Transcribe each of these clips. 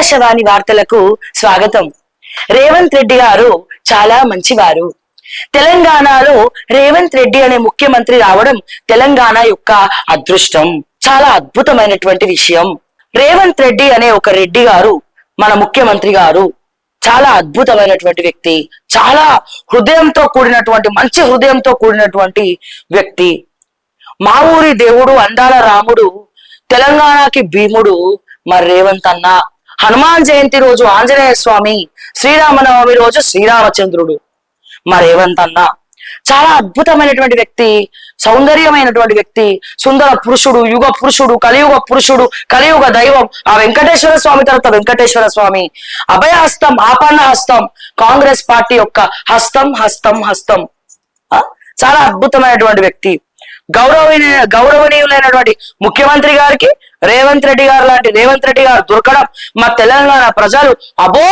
ఆకాశవాణి వార్తలకు స్వాగతం. రేవంత్ రెడ్డి గారు చాలా మంచివారు. తెలంగాణలో రేవంత్ రెడ్డి అనే ముఖ్యమంత్రి రావడం తెలంగాణ యొక్క అదృష్టం. చాలా అద్భుతమైనటువంటి విషయం. రేవంత్ రెడ్డి అనే ఒక రెడ్డి గారు మన ముఖ్యమంత్రి గారు చాలా అద్భుతమైనటువంటి వ్యక్తి. చాలా హృదయంతో కూడినటువంటి మంచి హృదయంతో కూడినటువంటి వ్యక్తి. మా ఊరి దేవుడు అందాల రాముడు, తెలంగాణకి భీముడు మరి రేవంత్ అన్న. హనుమాన్ జయంతి రోజు ఆంజనేయ స్వామి, శ్రీరామనవమి రోజు శ్రీరామచంద్రుడు మా రేవంత్ అన్న. చాలా అద్భుతమైనటువంటి వ్యక్తి, సౌందర్యమైనటువంటి వ్యక్తి, సుందర పురుషుడు, యుగ పురుషుడు, కలియుగ పురుషుడు, కలియుగ దైవం ఆ వెంకటేశ్వర స్వామి తర్వాత వెంకటేశ్వర స్వామి. అభయహస్తం, ఆపన్న హస్తం, కాంగ్రెస్ పార్టీ యొక్క హస్తం హస్తం హస్తం. చాలా అద్భుతమైనటువంటి వ్యక్తి. గౌరవనీయులైనటువంటి ముఖ్యమంత్రి గారికి రేవంత్ రెడ్డి గారు లాంటి రేవంత్ రెడ్డి గారు దొరకడం మా తెలంగాణ ప్రజలు అబో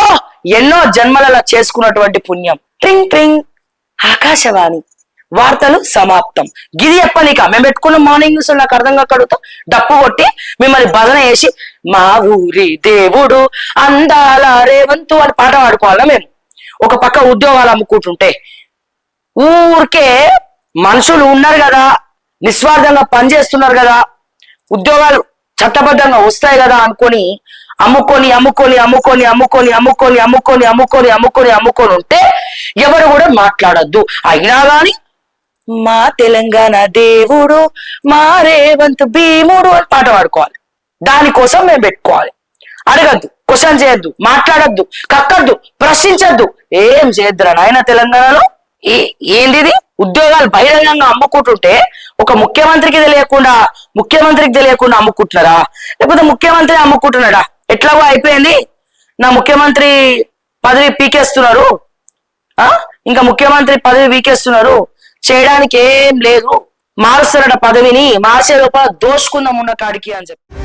ఎన్నో జన్మలలో చేసుకున్నటువంటి పుణ్యం. ట్రింగ్ ట్రింగ్. ఆకాశవాణి వార్తలు సమాప్తం. గిది చెప్పనిక మేము పెట్టుకున్న మార్నింగ్ న్యూస్ నాకు అర్థం కాకడుగుతా డప్పు కొట్టి మిమ్మల్ని భజన చేసి మా ఊరి దేవుడు అందాల రేవంతు అని పాట పాడుకోవాలా మేము? ఒక పక్క ఉద్యోగాలు అమ్ముకుంటుంటే ఊరికే మనుషులు ఉన్నారు కదా, నిస్వార్థంగా పనిచేస్తున్నారు కదా, ఉద్యోగాలు చట్టబద్ధంగా వస్తాయి కదా అనుకొని అమ్ముకొని అమ్ముకొని అమ్ముకొని అమ్ముకొని అమ్ముకొని అమ్ముకొని అమ్ముకొని అమ్ముకొని అమ్ముకొని ఉంటే ఎవరు కూడా మాట్లాడద్దు. అయినా గాని మా తెలంగాణ దేవుడు మా రేవంత్ భీముడు అని పాట పాడుకోవాలి. దానికోసం మేము పెట్టుకోవాలి. అడగద్దు, క్వశ్చన్ చేయొద్దు, మాట్లాడద్దు, కక్కద్దు, ప్రశ్నించద్దు, ఏం చేయొద్దురా నాయన. తెలంగాణలో ఏంది ఉద్యోగాలు బహిరంగంగా అమ్ముకుంటుంటే ఒక ముఖ్యమంత్రికి తెలియకుండా అమ్ముకుంటున్నారా? లేకపోతే ముఖ్యమంత్రి అమ్ముకుంటున్నాడా? ఎట్లాగో అయిపోయింది, నా ముఖ్యమంత్రి పదవి పీకేస్తున్నారు, ఇంకా ముఖ్యమంత్రి పదవి పీకేస్తున్నారు, చేయడానికి ఏం లేదు, మారుస్తారట పదవిని, మార్చే లోపల దోసుకుందాం ఉన్న కాడికి అని చెప్పి